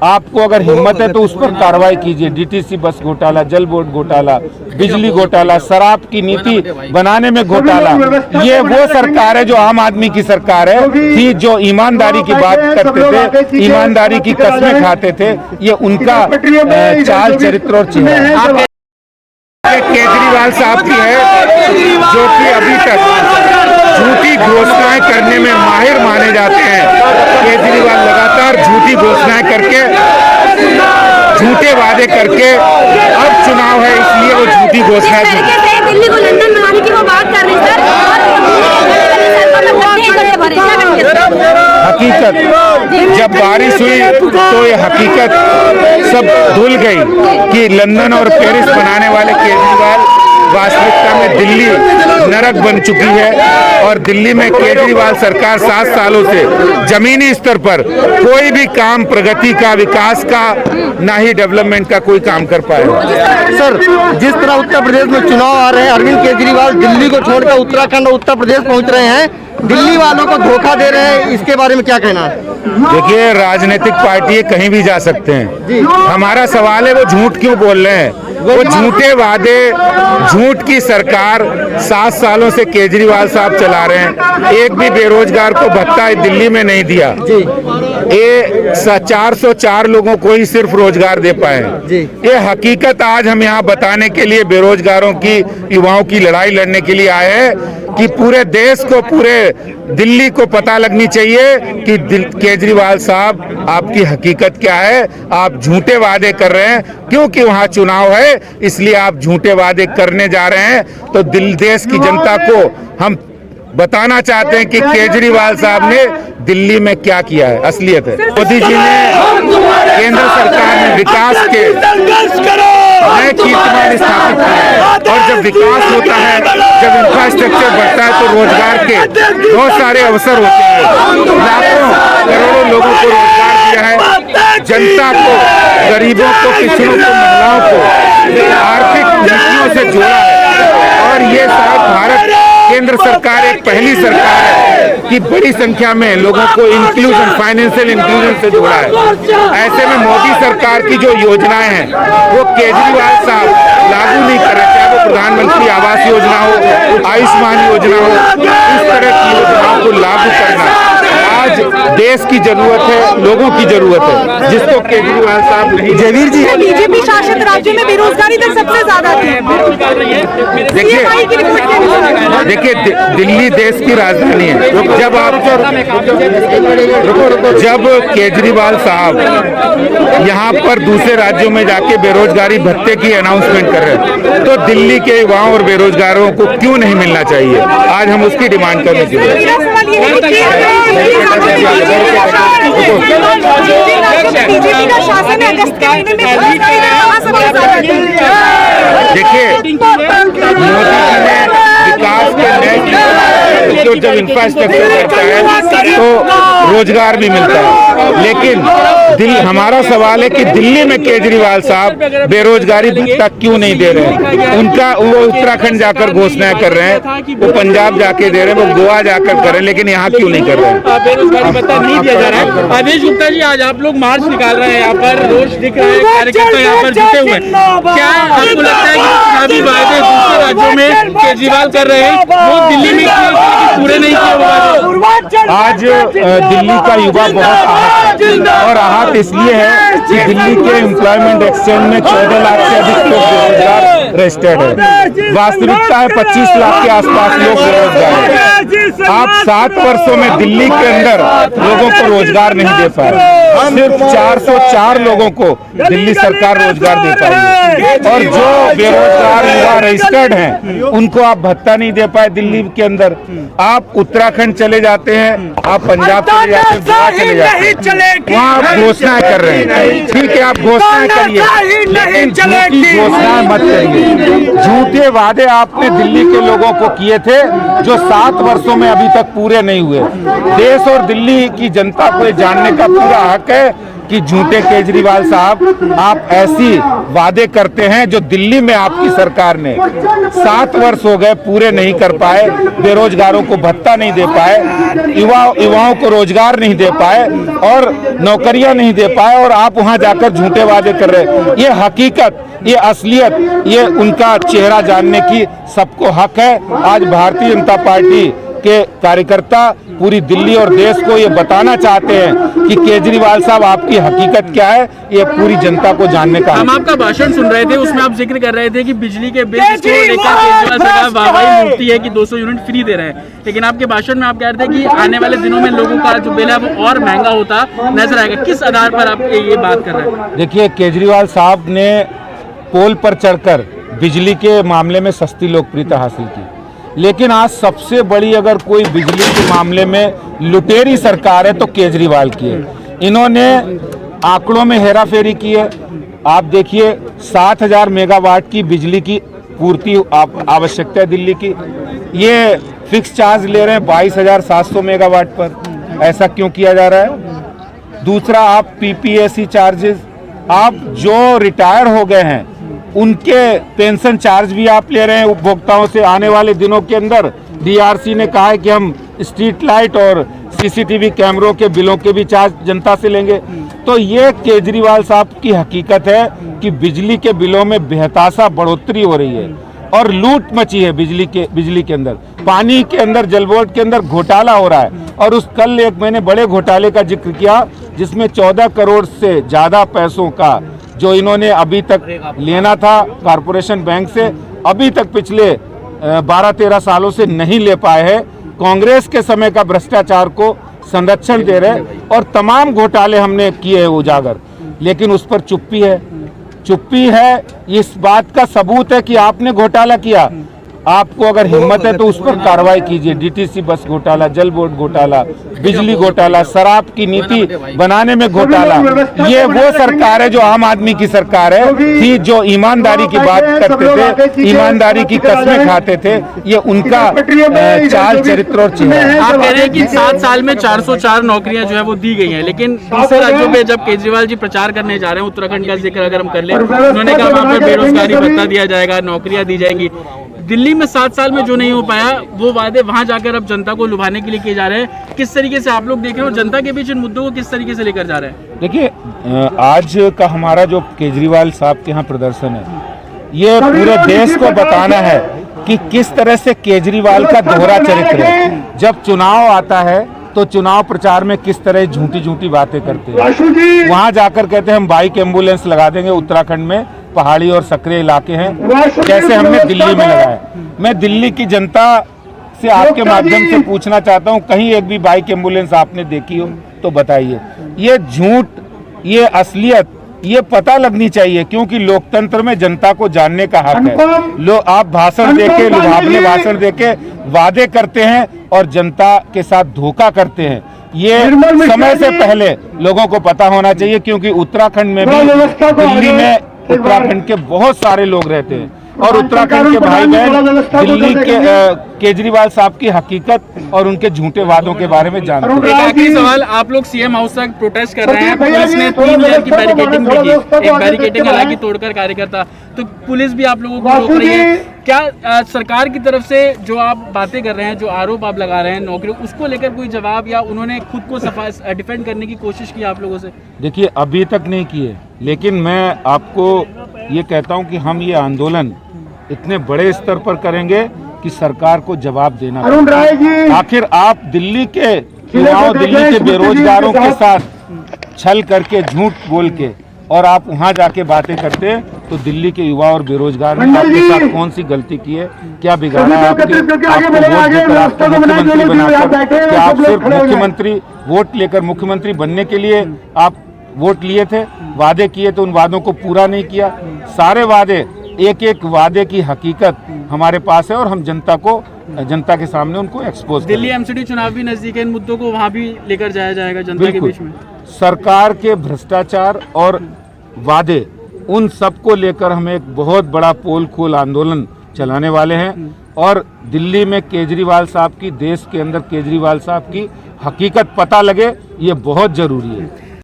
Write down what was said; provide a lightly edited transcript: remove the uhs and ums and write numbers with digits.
आपको अगर हिम्मत है तो उस पर कार्रवाई कीजिए। डीटीसी बस घोटाला, जल बोर्ड घोटाला, बिजली घोटाला, शराब की नीति बनाने में घोटाला, ये वो सरकार है जो आम आदमी की सरकार है थी, जो ईमानदारी की बात करते थे, ईमानदारी की कस्में खाते थे। ये उनका चाल चरित्र और चिन्ह है। केजरीवाल साहब की है जो कि अभी तक झूठी घोषणाएं करने में माहिर माने जाते हैं। केजरीवाल लगातार झूठी घोषणाएं करके, झूठे वादे करके, अब चुनाव है इसलिए वो झूठी घोषणाएं दिल्ली को लंदन बनाने की वो बात कर रही है सर। हकीकत जब बारिश हुई तो ये हकीकत सब धुल गई कि लंदन और पेरिस बनाने वाले केजरीवाल वास्तविकता में दिल्ली नरक बन चुकी है। और दिल्ली में केजरीवाल सरकार 7 सालों से जमीनी स्तर पर कोई भी काम, प्रगति का, विकास का, ना ही डेवलपमेंट का कोई काम कर पाए। सर, जिस तरह उत्तर प्रदेश में चुनाव आ रहे हैं, अरविंद केजरीवाल दिल्ली को छोड़कर उत्तराखंड और उत्तर प्रदेश पहुंच रहे हैं, दिल्ली वालों को धोखा दे रहे हैं, इसके बारे में क्या कहना है? देखिए, राजनीतिक पार्टी कहीं भी जा सकते हैं। हमारा सवाल है वो झूठ क्यों बोल रहे हैं? वो झूठे वादे, झूठ की सरकार 7 सालों से केजरीवाल साहब चला रहे हैं। एक भी बेरोजगार को भत्ता दिल्ली में नहीं दिया। ये 404 लोगों को ही सिर्फ रोजगार दे पाए। ये हकीकत आज हम यहाँ बताने के लिए, बेरोजगारों की, युवाओं की लड़ाई लड़ने के लिए आए हैं कि पूरे देश को, पूरे दिल्ली को पता लगनी चाहिए कि केजरीवाल साहब आपकी हकीकत क्या है। आप झूठे वादे कर रहे हैं क्योंकि वहां चुनाव है, इसलिए आप झूठे वादे करने जा रहे हैं। तो देश की जनता को हम बताना चाहते हैं कि केजरीवाल साहब ने दिल्ली में क्या किया है, असलियत है। मोदी जी ने, केंद्र सरकार ने विकास के नए कीर्तिमान स्थापित किए। और जब विकास होता है, जब इंफ्रास्ट्रक्चर बढ़ता है, तो रोजगार के बहुत सारे अवसर होते हैं। लाखों करोड़ों लोगों को रोजगार दिया है। जनता को, गरीबों को, पिछड़ों को, महिलाओं को आर्थिक नीतियों से जोड़ा है। और ये शायद भारत केंद्र सरकार एक पहली सरकार है कि बड़ी संख्या में लोगों को इंक्लूजन, फाइनेंशियल इंक्लूजन से जोड़ा है। ऐसे में मोदी सरकार की जो योजनाएं हैं वो केजरीवाल साहब लागू नहीं कर रहे। चाहे वो प्रधानमंत्री आवास योजना हो, आयुष्मान योजना हो, इस तरह की योजनाओं को लागू करना आज देश की जरूरत है, लोगों की जरूरत है, जिसको केजरीवाल साहब नहीं। जयवीर जी, बीजेपी शासित राज्यों में बेरोजगारी दर सबसे ज्यादा थी। देखिए, दिल्ली देश की राजधानी है। जब केजरीवाल साहब यहाँ पर दूसरे राज्यों में जाके बेरोजगारी भत्ते की अनाउंसमेंट कर रहे हैं, तो दिल्ली के युवाओं और बेरोजगारों को क्यों नहीं मिलना चाहिए? आज हम उसकी डिमांड करने के लिए देखिए, मोदी जी ने विकास के नए, तो जब इंफ्रास्ट्रक्चर बढ़ता है तो रोजगार भी मिलता है। लेकिन हमारा सवाल है कि दिल्ली में केजरीवाल साहब बेरोजगारी भत्ता क्यों नहीं दे रहे हैं? उनका वो उत्तराखंड जाकर घोषणाएं कर रहे हैं, वो पंजाब जाके दे रहे हैं, वो गोवा जाकर कर रहे हैं, लेकिन यहाँ क्यों नहीं कर रहे हैं? बेरोजगारी भत्ता नहीं दिया जा रहा है। आदेश गुप्ता जी, आज आप लोग मार्च निकाल रहे हैं, यहाँ पर रोष दिख रहे हैं, कार्यकर्ता यहाँ पर जुटे हुए हैं। क्या आपको लगता है कि चुनावी वादे दूसरे राज्यों में केजरीवाल कर रहे हैं, वो दिल्ली में पूरे नहीं किए? आज दिल्ली का युवा बहुत आहत है, और आहत इसलिए है कि दिल्ली के एम्प्लॉयमेंट एक्सचेंज में 14 लाख से अधिक लोग बेरोजगार रजिस्टर्ड है। वास्तविकता है 25 लाख के आसपास लोग बेरोजगार हैं। आप 7 वर्षों में दिल्ली के अंदर लोगों को रोजगार नहीं दे पाए। सिर्फ 404 लोगों को दिल्ली सरकार रोजगार दे पाई है। और जो बेरोजगार युवा रजिस्टर्ड हैं, उनको आप भत्ता नहीं दे पाए दिल्ली के अंदर। आप उत्तराखंड चले जाते हैं, आप पंजाब चले जाते हैं, गोवा चले जाते हैं, वहाँ आप घोषणाएं कर रहे हैं। ठीक है, आप घोषणाएं करिए, लेकिन झूठी घोषणाएं मत करिए। झूठे वादे आपने दिल्ली के लोगों को किए थे जो 7 वर्षों में अभी तक पूरे नहीं हुए। देश और दिल्ली की जनता को ये जानने का पूरा हक है कि झूठे केजरीवाल साहब, आप ऐसी वादे करते हैं जो दिल्ली में आपकी सरकार ने 7 वर्ष हो गए पूरे नहीं कर पाए, बेरोजगारों को भत्ता नहीं दे पाए, युवाओं को रोजगार नहीं दे पाए और नौकरियां नहीं दे पाए, और आप वहां जाकर झूठे वादे कर रहे हैं। ये हकीकत, ये असलियत, ये उनका चेहरा जानने की सबको हक है। आज भारतीय जनता पार्टी के कार्यकर्ता पूरी दिल्ली और देश को ये बताना चाहते हैं कि केजरीवाल साहब आपकी हकीकत क्या है, ये पूरी जनता को जानने का। हम आपका भाषण सुन रहे थे, उसमें आप जिक्र कर रहे थे कि बिजली के बिल को लेकर केजरीवाल सरकार वाहवाही लूटती है कि 200 यूनिट फ्री दे रहे हैं, लेकिन आपके भाषण में आप कह रहे थे कि आने वाले दिनों में लोगों का जो बिल है वो और महंगा होता नजर आएगा। किस आधार पर आप ये बात कर रहे हैं? देखिए, केजरीवाल साहब ने पोल पर चढ़कर बिजली के मामले में सस्ती लोकप्रियता हासिल की, लेकिन आज सबसे बड़ी अगर कोई बिजली के मामले में लुटेरी सरकार है तो केजरीवाल की है। इन्होंने आंकड़ों में हेराफेरी की है। आप देखिए, 7,000 मेगावाट की बिजली की पूर्ति आवश्यकता है दिल्ली की, ये फिक्स चार्ज ले रहे हैं 22,700 मेगावाट पर। ऐसा क्यों किया जा रहा है? दूसरा, आप पीपीएसी चार्जेस, आप जो रिटायर हो गए हैं उनके पेंशन चार्ज भी आप ले रहे हैं उपभोक्ताओं से। आने वाले दिनों के अंदर डीआरसी ने कहा है कि हम स्ट्रीट लाइट और सीसीटीवी कैमरों के बिलों के भी चार्ज जनता से लेंगे। तो ये केजरीवाल साहब की हकीकत है कि बिजली के बिलों में बेहताशा बढ़ोतरी हो रही है और लूट मची है बिजली के अंदर। पानी के अंदर, जल बोर्ड के अंदर घोटाला हो रहा है। और उस कल एक मैंने बड़े घोटाले का जिक्र किया जिसमें 14 करोड़ से ज्यादा पैसों का जो इन्होंने अभी तक लेना था कॉरपोरेशन बैंक से, अभी तक पिछले 12-13 सालों से नहीं ले पाए हैं। कांग्रेस के समय का भ्रष्टाचार को संरक्षण दे रहे और तमाम घोटाले हमने किए हैं उजागर, लेकिन उस पर चुप्पी है। इस बात का सबूत है कि आपने घोटाला किया। आपको अगर हिम्मत है तो उस पर कार्रवाई कीजिए। डीटीसी बस घोटाला, जल बोर्ड घोटाला, बिजली घोटाला, शराब की नीति बनाने में घोटाला। ये वो सरकार है जो आम आदमी की सरकार है थी, जो ईमानदारी की बात करते थे, ईमानदारी की कस्में खाते थे। ये उनका चाल चरित्र और चेहरा। आप कह रहे हैं कि 7 साल में 404 नौकरियां जो है वो दी गई हैं, लेकिन दूसरे राज्यों में जब केजरीवाल जी प्रचार करने जा रहे हैं, उत्तराखंड का जिक्र अगर हम कर लें, उन्होंने कहा वहाँ पर बेरोजगारी भत्ता दिया जाएगा, नौकरियां दी जाएंगी। दिल्ली में 7 साल में जो नहीं हो पाया वो वादे वहां जाकर अब जनता को लुभाने के लिए किए जा रहे हैं। किस तरीके से आप लोग देख रहे हो जनता के बीच इन मुद्दों को किस तरीके से लेकर जा रहे हैं? देखिए, आज का हमारा जो केजरीवाल साहब के यहाँ प्रदर्शन है, ये पूरे देश को बताना है कि किस तरह से केजरीवाल का दोहरा चरित्र है। जब चुनाव आता है तो चुनाव प्रचार में किस तरह झूठी बातें करते हैं। वहां जाकर कहते हैं हम बाइक एम्बुलेंस लगा देंगे, उत्तराखंड में पहाड़ी और सक्रिय इलाके हैं, जैसे हमने दिल्ली में लगाया। मैं दिल्ली की जनता से आपके माध्यम से पूछना चाहता हूं, कहीं एक भी बाइक एम्बुलेंस आपने देखी हो तो बताइए। ये झूठ, ये असलियत, ये पता लगनी चाहिए, क्योंकि लोकतंत्र में जनता को जानने का हक है। आप भाषण देके, लुभावने भाषण देके वादे करते हैं और जनता के साथ धोखा करते हैं। ये समय से पहले लोगों को पता होना चाहिए, क्योंकि उत्तराखंड में भी, दिल्ली में उत्तराखंड के बहुत सारे लोग रहते हैं और उत्तराखंड के भाई बहन दिल्ली के केजरीवाल साहब की हकीकत और उनके झूठे वादों के बारे में जानते हैं। एक आखिरी सवाल, आप लोग सीएम हाउस तक प्रोटेस्ट कर रहे हैं, पुलिस ने 3 लेयर की बैरिकेडिंग भी की, एक बैरिकेडिंग हालांकि तोड़कर कार्यकर्ता, तो पुलिस भी आप लोगों को रोक रही है। क्या सरकार की तरफ से जो आप बातें कर रहे हैं, जो आरोप आप लगा रहे हैं नौकरी, उसको लेकर कोई जवाब या उन्होंने खुद को डिफेंड करने की कोशिश की आप लोगों से? देखिए, अभी तक नहीं किए, लेकिन मैं आपको ये कहता हूं कि हम ये आंदोलन इतने बड़े स्तर पर करेंगे कि सरकार को जवाब देना पड़ेगा। आखिर आप दिल्ली के युवाओं, दिल्ली के बेरोजगारों के साथ छल करके, झूठ बोल के, और आप वहां जाके बातें करते हैं, तो दिल्ली के युवा और बेरोजगार ने आपके साथ कौन सी गलती की है, क्या बिगाड़ा है? आपको वोट देकर आपको मुख्यमंत्री बनाकर, क्या आप सिर्फ मुख्यमंत्री वोट लेकर मुख्यमंत्री बनने के लिए आप वोट लिए थे? वादे किए तो उन वादों को पूरा नहीं किया। सारे वादे, एक एक वादे की हकीकत हमारे पास है और हम जनता के सामने उनको एक्सपोज। दिल्ली एमसीडी चुनाव भी नजदीक है, इन मुद्दों को वहां भी लेकर जाया जाएगा जनता के बीच में। सरकार के भ्रष्टाचार और वादे, उन सब को लेकर हम एक बहुत बड़ा पोल खोल आंदोलन चलाने वाले हैं और दिल्ली में केजरीवाल साहब की, देश के अंदर केजरीवाल साहब की हकीकत पता लगे, ये बहुत जरूरी है।